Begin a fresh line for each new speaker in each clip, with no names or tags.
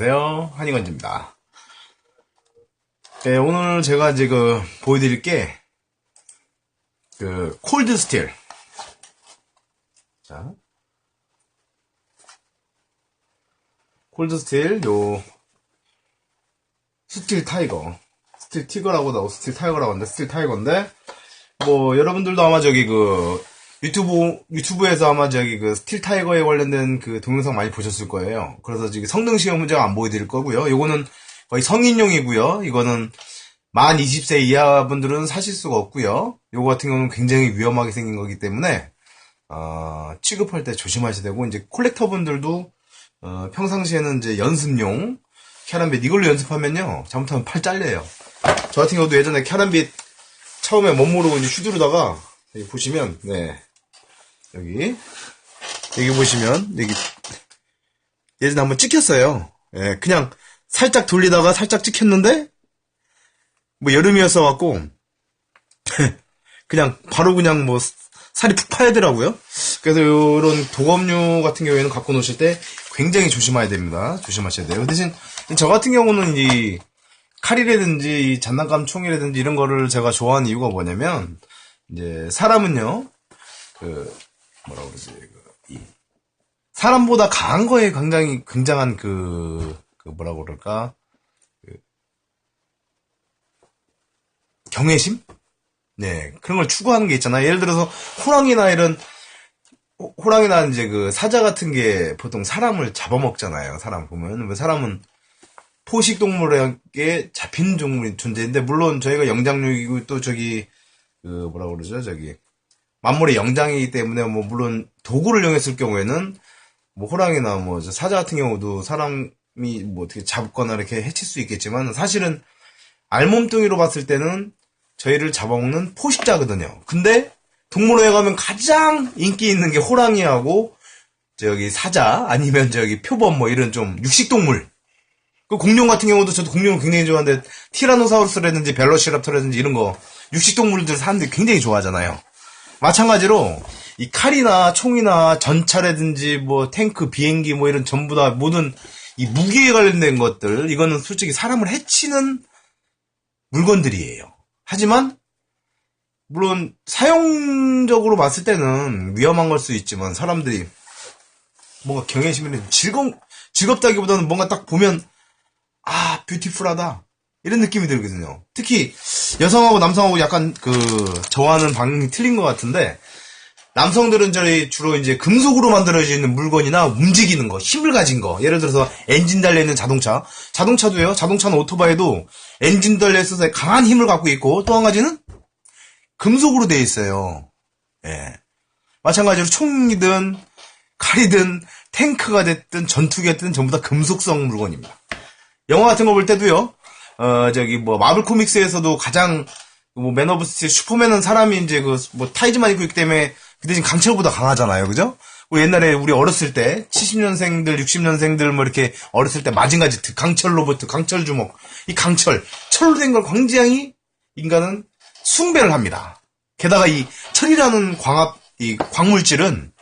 안녕하세요. 한이건지입니다. 네, 오늘 제가 이제 보여드릴 게, 콜드 스틸. 자. 콜드 스틸, 스틸 타이거. 스틸 티거라고 나오고 스틸 타이거라고 하는데, 스틸 타이거인데, 여러분들도 아마 유튜브에서 아마 스틸 타이거에 관련된 동영상 많이 보셨을 거예요. 그래서 지금 성능 시험 문제가 안 보여드릴 거고요. 요거는 거의 성인용이고요. 이거는 만 20세 이하 분들은 사실 수가 없고요. 요거 같은 경우는 굉장히 위험하게 생긴 거기 때문에, 취급할 때 조심하셔야 되고, 이제 콜렉터 분들도, 평상시에는 이제 연습용 캐럿빗 이걸로 연습하면요. 잘못하면 팔 잘려요. 저 같은 경우도 예전에 캐럿빗 처음에 못 모르고 이제 휘두르다가, 여기 보시면, 네. 여기 보시면, 예전에 한번 찍혔어요. 예, 그냥 살짝 돌리다가 살짝 찍혔는데, 여름이었어갖고, 바로 살이 푹 파야더라고요. 그래서 요런 도검류 같은 경우에는 갖고 노실 때 굉장히 조심해야 됩니다. 조심하셔야 돼요. 대신, 저 같은 경우는 이 칼이라든지 장난감 총이라든지 이런 거를 제가 좋아하는 이유가 뭐냐면, 이제 사람은요, 사람보다 강한 거에 굉장한 경외심? 네, 그런 걸 추구하는 게 있잖아요. 예를 들어서, 호랑이나 이제 사자 같은 게 보통 사람을 잡아먹잖아요. 사람 보면. 사람은 포식동물에게 잡힌 종물이 존재인데, 물론 저희가 영장류이고 또 만물의 영장이기 때문에, 물론 도구를 이용했을 경우에는, 호랑이나 사자 같은 경우도 사람이 어떻게 잡거나 이렇게 해칠 수 있겠지만, 사실은 알몸뚱이로 봤을 때는 저희를 잡아먹는 포식자거든요. 근데 동물원에 가면 가장 인기 있는 게 호랑이하고 사자 아니면 표범 이런 좀 육식동물. 공룡 같은 경우도 저도 공룡을 굉장히 좋아하는데 티라노사우루스라든지 벨로시랍터라든지 이런 거 육식동물들 사람들이 굉장히 좋아하잖아요. 마찬가지로 이 칼이나 총이나 전차라든지 탱크, 비행기 이런 전부 다 모든 이 무기에 관련된 것들 이거는 솔직히 사람을 해치는 물건들이에요. 하지만 물론 사용적으로 봤을 때는 위험한 걸 수 있지만 사람들이 뭔가 경외심이 즐겁다기보다는 뭔가 딱 보면 뷰티풀하다 이런 느낌이 들거든요. 특히 여성하고 남성하고 약간 좋아하는 방향이 틀린 것 같은데 남성들은 주로 이제 금속으로 만들어져 있는 물건이나 움직이는 거, 힘을 가진 거. 예를 들어서 엔진 달려있는 자동차도요. 자동차는 오토바이도 엔진 달려있어서 강한 힘을 갖고 있고 또 한 가지는 금속으로 되어 있어요. 예. 마찬가지로 총이든 칼이든 탱크가 됐든 전투기가 됐든 전부 다 금속성 물건입니다. 영화 같은 거 볼 때도요. 마블 코믹스에서도 가장 맨 오브 스틸 슈퍼맨은 사람이 이제 타이즈만 입고 있기 때문에 그 대신 강철보다 강하잖아요. 그죠? 우리 옛날에 우리 어렸을 때 70년생들, 60년생들 이렇게 어렸을 때 마징가제트, 강철 로봇, 강철 주먹. 이 강철, 철로 된 걸 굉장히 인간은 숭배를 합니다. 게다가 이 철이라는 이 광물질은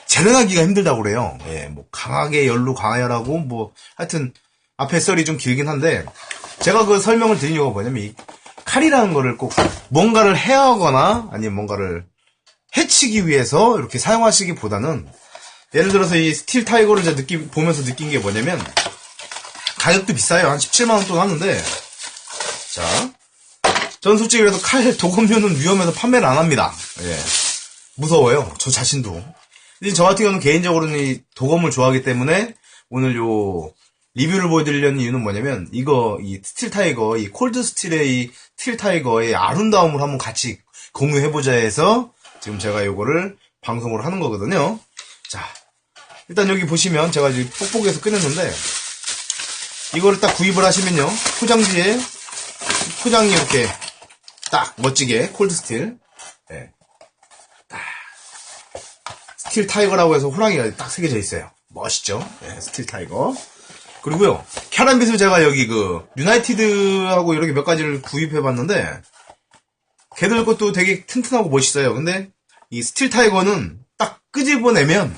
재련하기가 힘들다고 그래요. 예, 강하게 열로 가열하고 하여튼 앞에 썰이 좀 길긴 한데 제가 설명을 드린 이유가 뭐냐면 이 칼이라는 거를 꼭 뭔가를 해하거나 아니면 뭔가를 해치기 위해서 이렇게 사용하시기보다는 예를 들어서 이 스틸 타이거를 제가 보면서 느낀 게 뭐냐면 가격도 비싸요. 한 17만원 돈 하는데 자, 전 솔직히 그래서 칼 도검류는 위험해서 판매를 안 합니다. 예. 무서워요. 저 자신도. 근데 저 같은 경우는 개인적으로는 이 도검을 좋아하기 때문에 오늘 리뷰를 보여드리려는 이유는 뭐냐면 이 스틸 타이거, 이 콜드 스틸의 이 스틸 타이거의 아름다움을 한번 같이 공유해보자 해서 지금 제가 요거를 방송을 하는 거거든요. 자, 일단 여기 보시면 제가 지금 뽁뽁이에서 꺼냈는데 이거를 딱 구입을 하시면요. 포장지에 포장이 이렇게 딱 멋지게 콜드 스틸 딱 스틸 타이거라고 해서 호랑이가 딱 새겨져 있어요. 멋있죠? 스틸 타이거. 그리고요, 캐럿빗을 제가 여기 유나이티드하고 이렇게 몇 가지를 구입해봤는데, 걔들 것도 되게 튼튼하고 멋있어요. 근데, 이 스틸 타이거는 딱 끄집어내면,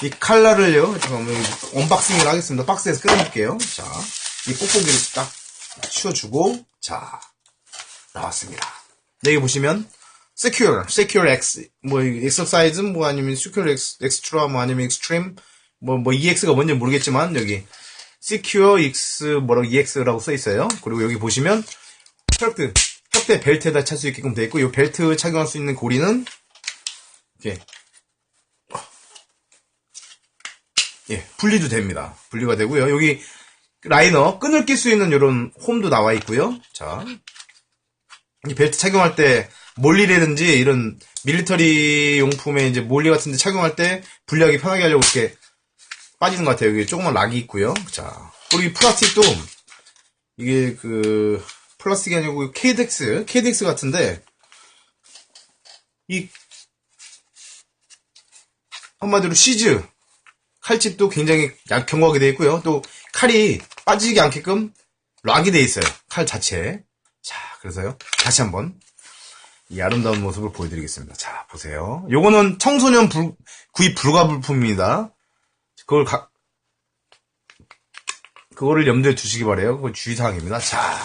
이 칼날을요, 잠깐만, 언박싱을 하겠습니다. 박스에서 꺼내볼게요. 자, 이 뽁뽁이를 딱 치워주고, 자, 나왔습니다. 여기 보시면, Secure X, 뭐, Exercise, 뭐, 아니면 Secure X, Extra, 뭐, 아니면 Extreme, 뭐, EX가 뭔지 모르겠지만, 여기, Secure X, 뭐라고, EX라고 써있어요. 그리고 여기 보시면, 혁대 벨트에다 찰 수 있게끔 되어 있고, 이 벨트 착용할 수 있는 고리는, 이렇게, 예, 분리도 됩니다. 분리가 되고요. 여기 라이너, 끈을 낄 수 있는 이런 홈도 나와 있고요. 자, 이 벨트 착용할 때 몰리라든지 이런 밀리터리 용품에 이제 몰리 같은 데 착용할 때 분리하기 편하게 하려고 이렇게 빠지는 것 같아요. 여기 조그만 락이 있고요. 자, 그리고 이 플라스틱도 이게 그 플라스틱이 아니고 KDX 같은데 이 한마디로 시즈 칼집도 굉장히 견고하게 되어 있고요. 또 칼이 빠지지 않게끔 락이 되어 있어요. 칼 자체에. 자, 그래서요. 다시 한번 이 아름다운 모습을 보여드리겠습니다. 자, 보세요. 요거는 청소년 구입 불가 불품입니다. 그거를 염두에 두시기 바래요. 그거 주의사항입니다. 자,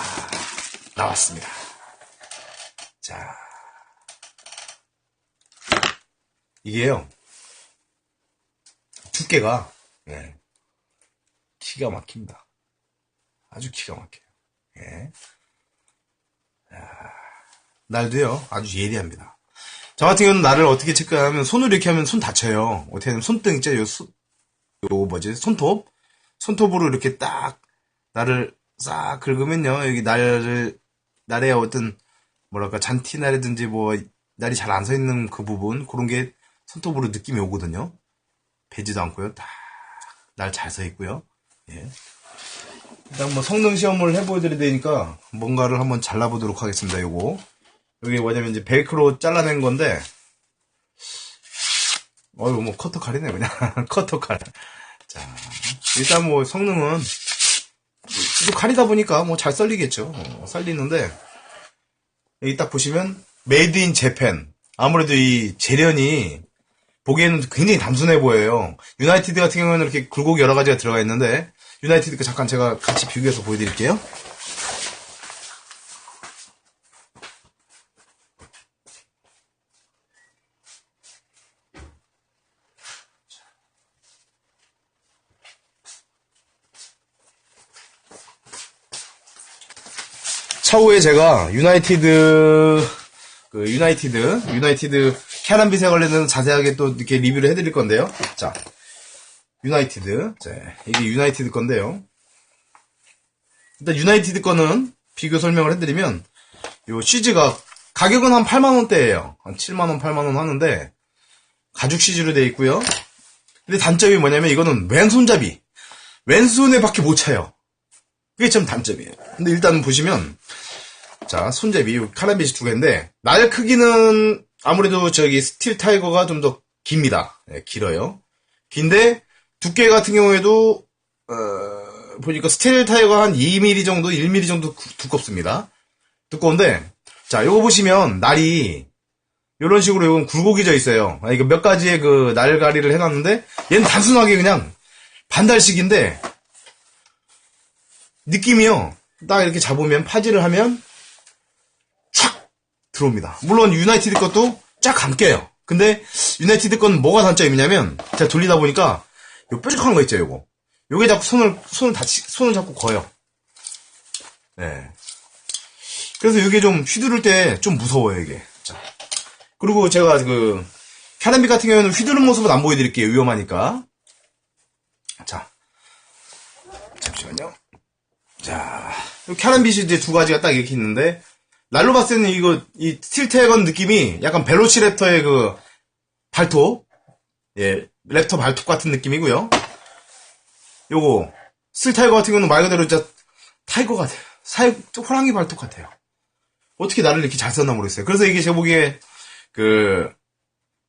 나왔습니다. 자, 이게요. 두께가, 예, 기가 막힙니다. 아주 기가 막혀요. 예. 날도요, 아주 예리합니다. 저 같은 경우는 날을 어떻게 체크하면, 손으로 이렇게 하면 손 다쳐요. 어떻게 하면 손등 있죠? 손톱으로 이렇게 딱, 날을 싹 긁으면요, 여기 날의 어떤, 뭐랄까, 잔티나라든지 뭐, 날이 잘 안 서 있는 그 부분, 그런 게 손톱으로 느낌이 오거든요. 배지도 않고요. 딱, 날 잘 서 있고요. 예. 일단 뭐 성능 시험을 해보여드려야 되니까 뭔가를 한번 잘라보도록 하겠습니다. 요거. 여기 뭐냐면 이제 벨크로 잘라낸 건데, 이거 뭐 커터칼이네, 그냥. 커터칼. 자, 일단 뭐 성능은, 또 칼이다 보니까 뭐 잘 썰리겠죠. 썰리는데, 여기 딱 보시면, 메이드 인 재팬. 아무래도 이 재련이, 보기에는 굉장히 단순해 보여요. 유나이티드 같은 경우는 이렇게 굴곡이 여러 가지가 들어가 있는데, 유나이티드 잠깐 제가 같이 비교해서 보여드릴게요. 차후에 제가 유나이티드 캐런빗에 관련해서 자세하게 또 이렇게 리뷰를 해드릴 건데요. 자, 유나이티드. 자, 이게 유나이티드 건데요. 일단 유나이티드 거는 비교 설명을 해드리면, 요 시즈가 가격은 한 8만원대예요. 한 7만원, 8만원 하는데, 가죽 시즈로 되어 있고요. 근데 단점이 뭐냐면 이거는 왼손잡이. 왼손에 밖에 못 차요. 그게 참 단점이에요. 근데 일단 보시면, 자, 손잡이, 카라빗이 두 개인데, 날 크기는 아무래도 저기 스틸 타이거가 좀 더 깁니다. 네, 길어요. 긴데, 두께 같은 경우에도, 보니까 스틸 타이거가 한 2mm 정도, 1mm 정도 두껍습니다. 두꺼운데, 자, 요거 보시면, 날이, 요런 식으로 요건 굴곡이 져 있어요. 이거 몇 가지의 그 날가리를 해놨는데, 얘는 단순하게 그냥 반달식인데, 느낌이요. 딱 이렇게 잡으면, 파지를 하면, 촥! 들어옵니다. 물론 유나이티드 것도 쫙 감겨요. 근데 유나이티드 건 뭐가 단점이냐면 제가 돌리다 보니까 요 뾰족한 거 있죠, 요거. 요게 자꾸 손을 자꾸 거요. 네. 그래서 요게 좀 휘두를 때 좀 무서워요, 이게. 자. 그리고 제가 그 캐런빗 같은 경우에는 휘두른 모습은 안 보여드릴게요. 위험하니까. 자. 잠시만요. 자. 캐런빗이 이제 두 가지가 딱 이렇게 있는데 날로 봤을 때는 이 스틸테건 느낌이 약간 벨로시랩터의 그 발톱, 예, 랩터 발톱 같은 느낌이고요. 요거, 스틸타이거 같은 경우는 말 그대로 진짜 타이거 같아요. 호랑이 발톱 같아요. 어떻게 나를 이렇게 잘 썼나 모르겠어요. 그래서 이게 제가 보기에,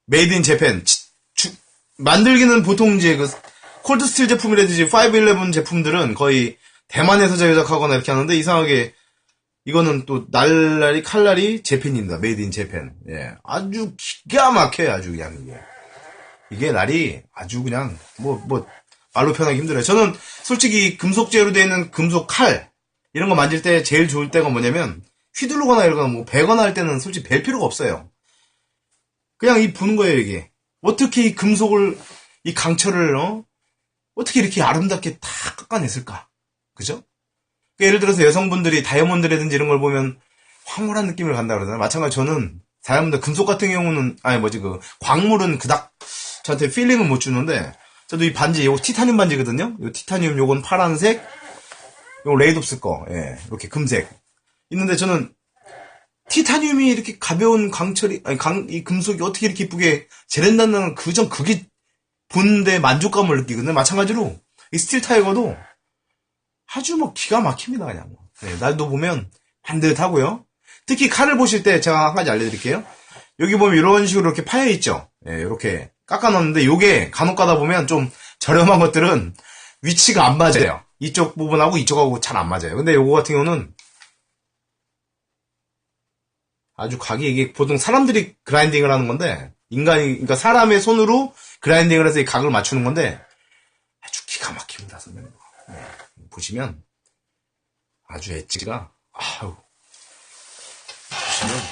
메이드 인 재팬, 만들기는 보통 이제 콜드 스틸 제품이라든지 511 제품들은 거의 대만에서 제작하거나 이렇게 하는데 이상하게 이거는 또 칼날이 재팬입니다. 메이드 인 재팬. 예. 아주 기가 막혀요. 아주 그냥 이게. 이게 날이 아주 그냥, 말로 표현하기 힘들어요. 저는 솔직히 금속재로 되어 있는 금속 칼, 이런 거 만질 때 제일 좋을 때가 뭐냐면, 휘두르거나 이러거나 베거나 할 때는 솔직히 벨 필요가 없어요. 그냥 부는 거예요, 이게. 어떻게 이 금속을, 이 강철을, 어떻게 이렇게 아름답게 다 깎아냈을까? 그죠? 그러니까 예를 들어서 여성분들이 다이아몬드라든지 이런 걸 보면 황홀한 느낌을 간다 그러잖아요. 마찬가지로 저는 다이아몬드, 금속 같은 경우는, 광물은 그닥 저한테 필링은 못 주는데, 저도 이 반지, 요거 티타늄 반지거든요? 요 티타늄 요건 파란색, 요거 레이덥스 거, 예, 이렇게 금색. 있는데 저는 티타늄이 이렇게 가벼운 강철이, 이 금속이 어떻게 이렇게 이쁘게 재련된다는 그게 보는데 만족감을 느끼거든요. 마찬가지로 이 스틸 타이거도 아주 기가 막힙니다, 그냥. 네, 날도 보면 반듯하고요. 특히 칼을 보실 때 제가 한 가지 알려드릴게요. 여기 보면 이런 식으로 이렇게 파여 있죠. 예, 이렇게 깎아놨는데 요게 간혹 가다 보면 좀 저렴한 것들은 위치가 안 맞아요. 이쪽 부분하고 이쪽하고 잘 안 맞아요. 근데 요거 같은 경우는 아주 각이 이게 보통 사람들이 그라인딩을 하는 건데 그러니까 사람의 손으로 그라인딩을 해서 이 각을 맞추는 건데 아주 기가 막힙니다, 선생님. 네, 보시면 아주 엣지가 보시면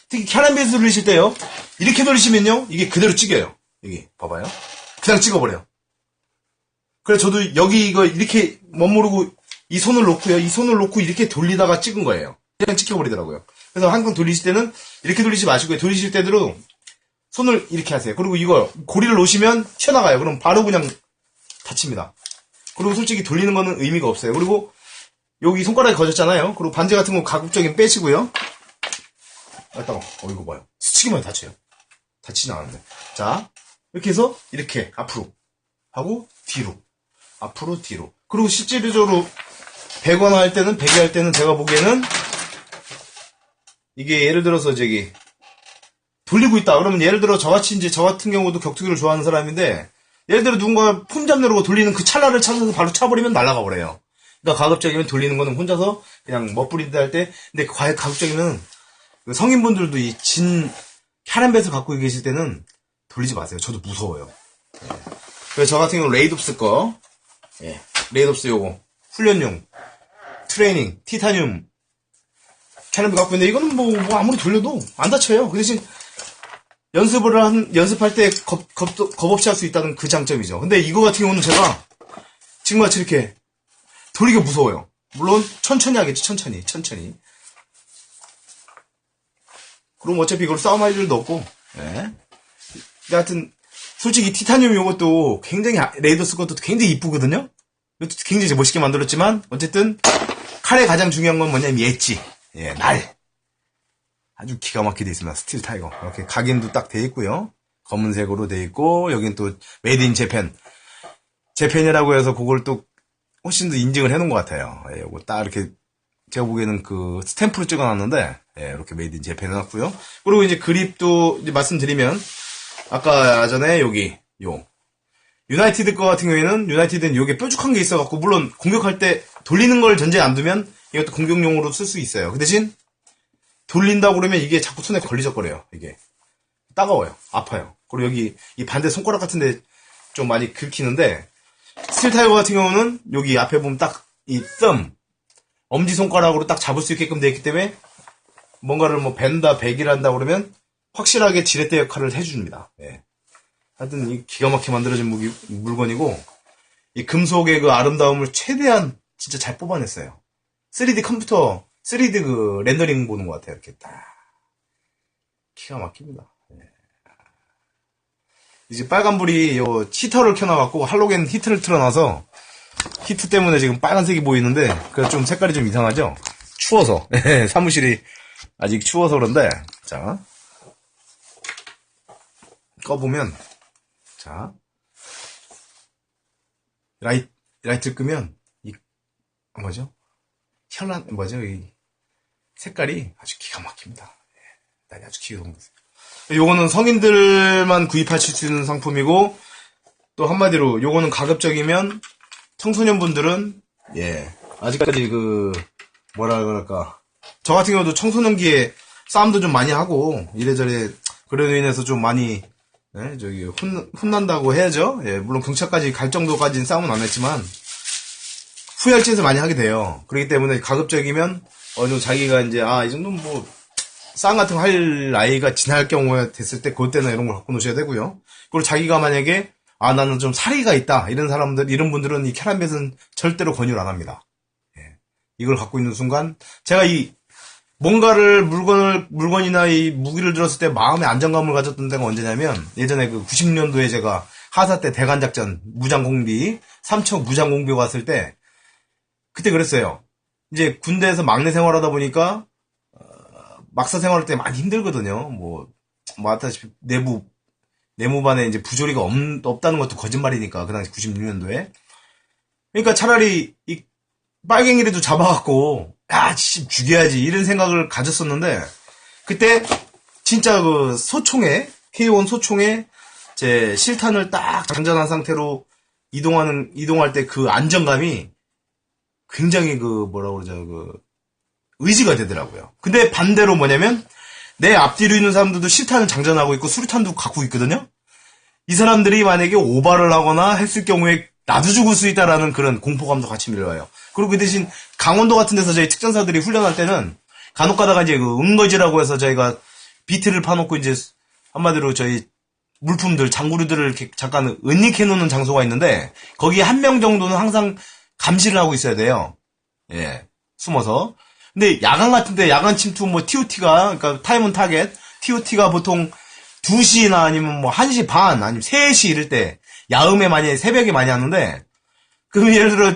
특히 캐러멜 돌리실 때요. 이렇게 돌리시면요. 이게 그대로 찍혀요. 여기 봐봐요. 그냥 찍어버려요. 그래 저도 여기 이거 이렇게 멋모르고 이 손을 놓고요. 이 손을 놓고 이렇게 돌리다가 찍은 거예요. 그냥 찍혀버리더라고요. 그래서 항상 돌리실 때는 이렇게 돌리지 마시고요. 돌리실 때대로 손을 이렇게 하세요. 그리고 이거 고리를 놓으시면 튀어나가요. 그럼 바로 그냥 다칩니다. 그리고 솔직히 돌리는 거는 의미가 없어요. 그리고 여기 손가락이 거졌잖아요. 그리고 반지 같은 거 가급적이면 빼시고요. 이거 봐요. 스치기만 해도 다쳐요. 다치진 않았는데. 자, 이렇게 해서 이렇게 앞으로 하고 뒤로. 앞으로 뒤로. 그리고 실질적으로 베거나 할 때는 베개 할 때는 제가 보기에는 이게 예를 들어서 돌리고 있다. 그러면 예를 들어 저 같은 경우도 격투기를 좋아하는 사람인데 예를 들어 누군가 폼 잡느라고 돌리는 그 찰나를 찾아서 바로 차버리면 날아가 버려요. 그러니까 가급적이면 돌리는 거는 혼자서 그냥 멋부리듯 할 때 근데 가급적이면 성인분들도 이 캐럼뱃을 갖고 계실 때는 돌리지 마세요. 저도 무서워요. 예. 그래서 저 같은 경우는 레이덥스 거, 예. 레이덥스 요거 훈련용 트레이닝 티타늄 캐럼뱃 갖고 있는데 이거는 아무리 돌려도 안 다쳐요. 그 대신 연습할 때 겁 없이 할 수 있다는 그 장점이죠. 근데 이거 같은 경우는 제가 지금같이 이렇게 돌리기가 무서워요. 물론 천천히 하겠지. 천천히. 그럼 어차피 이걸 싸움할 일도 없고. 예. 하여튼 솔직히 티타늄 이것도 굉장히 레이더스 것도 굉장히 이쁘거든요. 이것도 굉장히 멋있게 만들었지만 어쨌든 칼의 가장 중요한 건 뭐냐면 엣지. 예, 날. 아주 기가 막히게 돼 있습니다. 스틸 타이거. 이렇게 각인도 딱 돼 있고요. 검은색으로 돼 있고 여긴 또 메이드 인 재팬. 재팬이라고 해서 그걸 또 훨씬 더 인증을 해놓은 것 같아요. 예, 요거 딱 이렇게 제가 보기에는 그 스탬프로 찍어놨는데 예, 이렇게 메이드 인 재팬 해놨고요. 그리고 이제 그립도 이제 말씀드리면 아까 전에 유나이티드 거 같은 경우에는 유나이티드는 요게 뾰족한 게 있어갖고 물론 공격할 때 돌리는 걸 전제 안 두면 이것도 공격용으로 쓸 수 있어요. 그 대신 돌린다고 그러면 이게 자꾸 손에 걸리적거려요. 이게 따가워요. 아파요. 그리고 여기 이 반대 손가락 같은데 좀 많이 긁히는데 스틸 타이거 같은 경우는 여기 앞에 보면 딱 이 엄지손가락으로 딱 잡을 수 있게끔 되어 있기 때문에 뭔가를 벤다, 배기를 한다 그러면 확실하게 지렛대 역할을 해줍니다. 예. 하여튼 이 기가 막히게 만들어진 물건이고 이 금속의 그 아름다움을 최대한 진짜 잘 뽑아냈어요. 3D 컴퓨터, 3D 그 렌더링 보는 것 같아요. 이렇게 딱 기가 막힙니다. 예. 이제 빨간불이 요 히터를 켜놔갖고 할로겐 히트를 틀어놔서 히트 때문에 지금 빨간색이 보이는데 그래서 좀 색깔이 좀 이상하죠? 추워서 사무실이 아직 추워서 그런데 자 꺼보면 자 라이트를 끄면 이 현란 이 색깔이 아주 기가 막힙니다. 난 아주 기가 막힙니다. 요거는 성인들만 구입하실 수 있는 상품이고 또 한마디로 요거는 가급적이면 청소년분들은 아직까지 뭐라 그럴까 저 같은 경우도 청소년기에 싸움도 좀 많이 하고 이래저래 그로 인해서 좀 많이 네, 저기 혼난다고 해야죠. 예, 물론 경찰까지 갈 정도까지는 싸움은 안 했지만 후회할 짓을 많이 하게 돼요. 그렇기 때문에 가급적이면 어느 정도 자기가 이제 이 정도는 뭐 싸움 같은 거 할 나이가 지날 경우에 됐을 때 그때나 이런 걸 갖고 놓으셔야 되고요. 그리고 자기가 만약에 나는 좀 사리가 있다 이런 사람들 이런 분들은 이 캐럿맷은 절대로 권유를 안 합니다. 예, 이걸 갖고 있는 순간 제가 이 뭔가를 물건이나 이 무기를 들었을 때 마음의 안정감을 가졌던 때가 언제냐면 예전에 그 90년도에 제가 하사 때 대간작전 무장공비 삼척 무장공비 갔을 때 그때 그랬어요. 이제 군대에서 막내 생활하다 보니까 막사 생활할 때 많이 힘들거든요. 뭐 아다시피 내무반에 이제 부조리가 없다는 것도 거짓말이니까 그 당시 96년도에 그러니까 차라리 이 빨갱이라도 잡아갖고 진짜 죽여야지 이런 생각을 가졌었는데 그때 진짜 그 소총에 K1 소총에 제 실탄을 딱 장전한 상태로 이동할 때 그 안정감이 굉장히 그 뭐라 그러죠 그 의지가 되더라고요. 근데 반대로 뭐냐면 내 앞뒤로 있는 사람들도 실탄을 장전하고 있고 수류탄도 갖고 있거든요. 이 사람들이 만약에 오바를 하거나 했을 경우에 나도 죽을 수 있다라는 그런 공포감도 같이 밀려와요. 그리고 그 대신 강원도 같은 데서 저희 특전사들이 훈련할 때는 간혹 가다가 이제 그 은거지라고 해서 저희가 비트를 파놓고 이제 한마디로 저희 물품들, 장구류들을 이렇게 잠깐 은닉해 놓는 장소가 있는데 거기에 한 명 정도는 항상 감시를 하고 있어야 돼요. 예. 숨어서. 근데 야간 같은데 야간 침투 뭐 TOT가 그러니까 타임 온 타겟 TOT가 보통 2시나 아니면 뭐 1시 반 아니면 3시 이럴 때 야음에 많이 새벽에 많이 하는데 그럼 예를 들어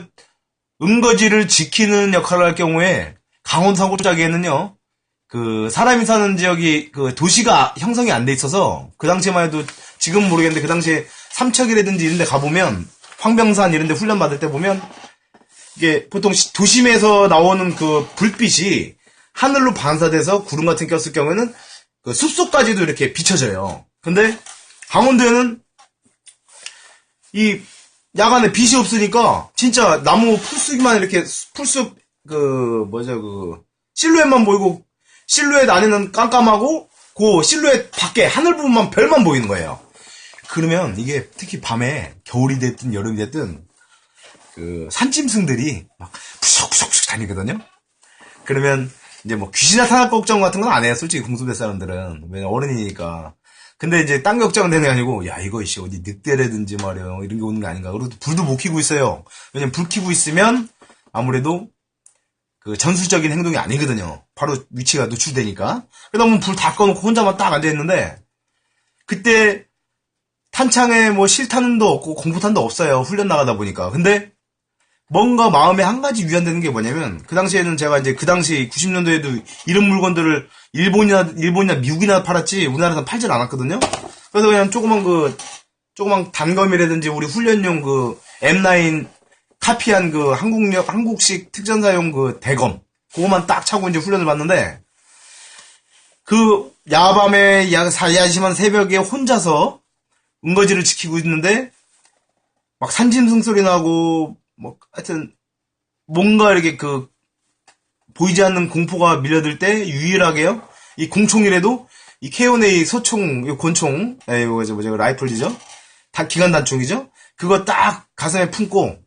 은거지를 지키는 역할을 할 경우에 강원 산골짜기에는요 그 사람이 사는 지역이 그 도시가 형성이 안 돼 있어서 그 당시에만 해도 지금 모르겠는데 그 당시에 삼척이라든지 이런 데 가보면 황병산 이런 데 훈련 받을 때 보면 이게 보통 도심에서 나오는 그 불빛이 하늘로 반사돼서 구름 같은 게 꼈을 경우에는 그 숲속까지도 이렇게 비춰져요. 근데 강원도에는 이 야간에 빛이 없으니까 진짜 나무 풀숲만 이렇게 풀숲 그 실루엣만 보이고 실루엣 안에는 깜깜하고 그 실루엣 밖에 하늘 부분만 별만 보이는 거예요. 그러면 이게 특히 밤에 겨울이 됐든 여름이 됐든 그 산짐승들이 막 푸석푸석푸석 다니거든요. 그러면 이제 뭐 귀신 나타날 걱정 같은 건 안 해요. 솔직히 공수대 사람들은 왜냐 어른이니까. 근데 이제 딴 걱정은 되는 게 아니고 야 이거 이씨 어디 늑대라든지 말이야 이런 게 오는 게 아닌가. 그리고 불도 못 켜고 있어요. 왜냐면 불 켜고 있으면 아무래도 그 전술적인 행동이 아니거든요. 바로 위치가 노출되니까. 그러다 보면 불 다 꺼놓고 혼자만 딱 앉아있는데 그때 탄창에 뭐 실탄도 없고 공포탄도 없어요. 훈련 나가다 보니까. 근데 뭔가 마음에 한 가지 위안되는 게 뭐냐면 그 당시에는 제가 이제 그 당시 90년도에도 이런 물건들을 일본이나 미국이나 팔았지 우리나라에서는 팔질 않았거든요. 그래서 그냥 조그만 단검이라든지 우리 훈련용 그 M9 카피한 그 한국식 특전사용 그 대검 그거만 딱 차고 이제 훈련을 받는데 그 야밤에 야심한 새벽에 혼자서 은거지를 지키고 있는데 막 산짐승 소리 나고 뭐 하여튼 뭔가 이렇게 그 보이지 않는 공포가 밀려들 때 유일하게요 이 공총이라도 이 K1A 소총 이 권총 이거 라이플이죠 다 기관 단총이죠 그거 딱 가슴에 품고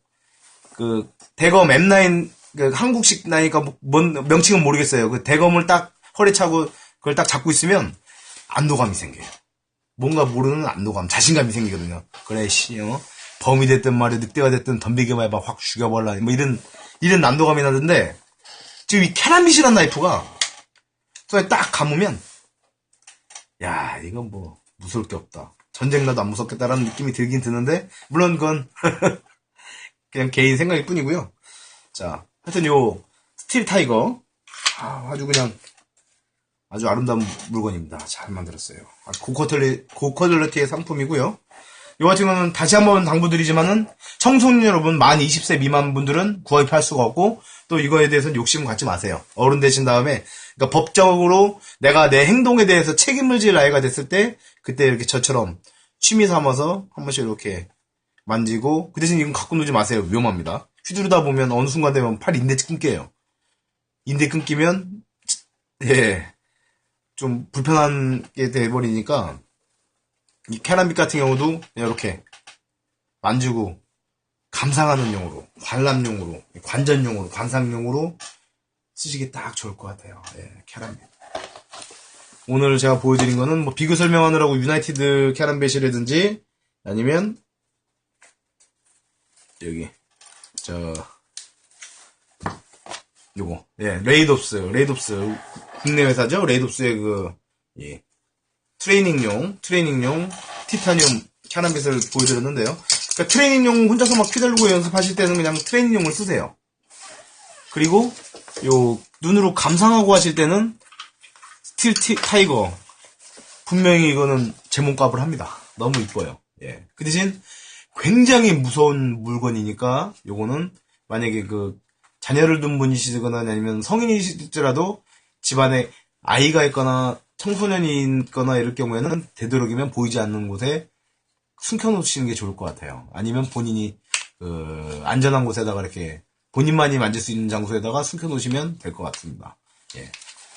그 대검 M9 그 한국식 나니까 뭔 명칭은 모르겠어요 그 대검을 딱 허리 차고 그걸 딱 잡고 있으면 안도감이 생겨요. 뭔가 모르는 안도감, 자신감이 생기거든요. 그래, 범이 됐든 말이야, 늑대가 됐든 덤비기만 해봐, 확 죽여버려. 뭐 이런 안도감이 나는데, 지금 이 캐라밋이란 나이프가, 손에 딱 감으면, 야, 이건 뭐, 무서울 게 없다. 전쟁 나도 안 무섭겠다라는 느낌이 들긴 드는데, 물론 그건, 그냥 개인 생각일 뿐이고요. 자, 하여튼 요, 스틸 타이거, 아주 아름다운 물건입니다. 잘 만들었어요. 고퀄리티의 상품이고요. 이 같은 경우는 다시 한번 당부드리지만은 청소년 여러분 만 20세 미만 분들은 구입할 수가 없고 또 이거에 대해서는 욕심 갖지 마세요. 어른 되신 다음에 그러니까 법적으로 내가 내 행동에 대해서 책임을 질 나이가 됐을 때 그때 이렇게 저처럼 취미 삼아서 한 번씩 이렇게 만지고 그 대신 이건 갖고 놀지 마세요. 위험합니다. 휘두르다 보면 어느 순간 되면 팔 인대 끊겨요. 인대 끊기면 좀 불편한 게 돼버리니까 이 캐럿빛 같은 경우도 이렇게 만지고 감상하는 용으로, 관람용으로, 관전용으로, 관상용으로 쓰시기 딱 좋을 것 같아요. 예, 캐럿빛. 오늘 제가 보여드린 거는 뭐 비교 설명하느라고 유나이티드 캐럿빛이라든지 아니면 여기 요거 레이덥스 국내 회사죠. 레이덥스의 트레이닝용 티타늄 캐럿빛을 보여드렸는데요. 그러니까 트레이닝용 혼자서 막 휘달고 연습하실 때는 그냥 트레이닝용을 쓰세요. 그리고 요 눈으로 감상하고 하실 때는 스틸 타이거 분명히 이거는 제 몸값을 합니다. 너무 이뻐요. 예. 그 대신 굉장히 무서운 물건이니까 요거는 만약에 자녀를 둔 분이시거나 아니면 성인이시더라도 집안에 아이가 있거나 청소년이 있거나 이럴 경우에는 되도록이면 보이지 않는 곳에 숨겨놓으시는 게 좋을 것 같아요. 아니면 본인이 안전한 곳에다가 이렇게 본인만이 만질 수 있는 장소에다가 숨겨놓으시면 될 것 같습니다. 예.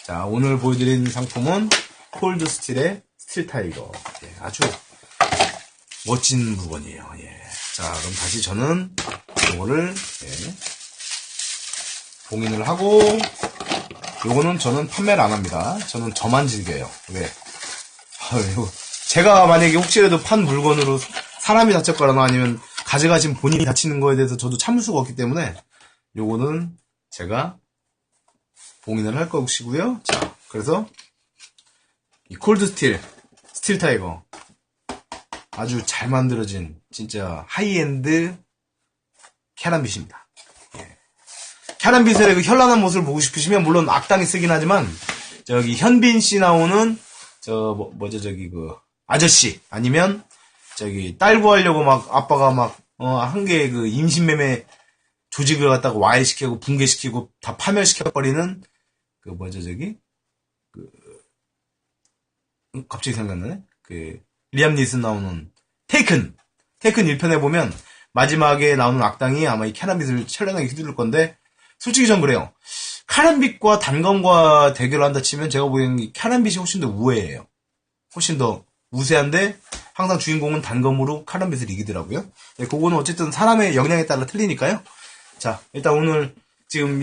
자, 오늘 보여드린 상품은 콜드 스틸의 스틸 타이거. 예, 아주 멋진 물건이에요. 예. 자, 그럼 다시 저는 요거를 봉인을 하고, 요거는 저는 판매를 안 합니다. 저는 저만 즐겨요. 왜? 제가 만약에 혹시라도 판 물건으로 사람이 다쳤거나 아니면 가져가신 본인이 다치는 거에 대해서 저도 참을 수가 없기 때문에 요거는 제가 봉인을 할 것이고요. 자, 그래서 이 콜드 스틸 타이거 아주 잘 만들어진 진짜 하이엔드 캐럿빛입니다. 예. 캐럿빛의 현란한 모습을 보고 싶으시면 물론 악당이 쓰긴 하지만 저기 현빈 씨 나오는 아저씨 아니면 저기 딸 구하려고 막 아빠가 막 한 개 임신매매 조직을 갖다가 와해시키고 붕괴시키고 다 파멸시켜버리는 갑자기 생각나네. 리암 니슨 나오는 테이큰 1편에 보면 마지막에 나오는 악당이 아마 이 캐럿빛을 찬란하게 휘두를 건데 솔직히 전 그래요. 캐럿빛과 단검과 대결을 한다 치면 제가 보기에는 캐럿빛이 훨씬 더 우회해요. 훨씬 더 우세한데 항상 주인공은 단검으로 캐럿빛을 이기더라고요. 네, 그거는 어쨌든 사람의 역량에 따라 틀리니까요. 자, 일단 오늘 지금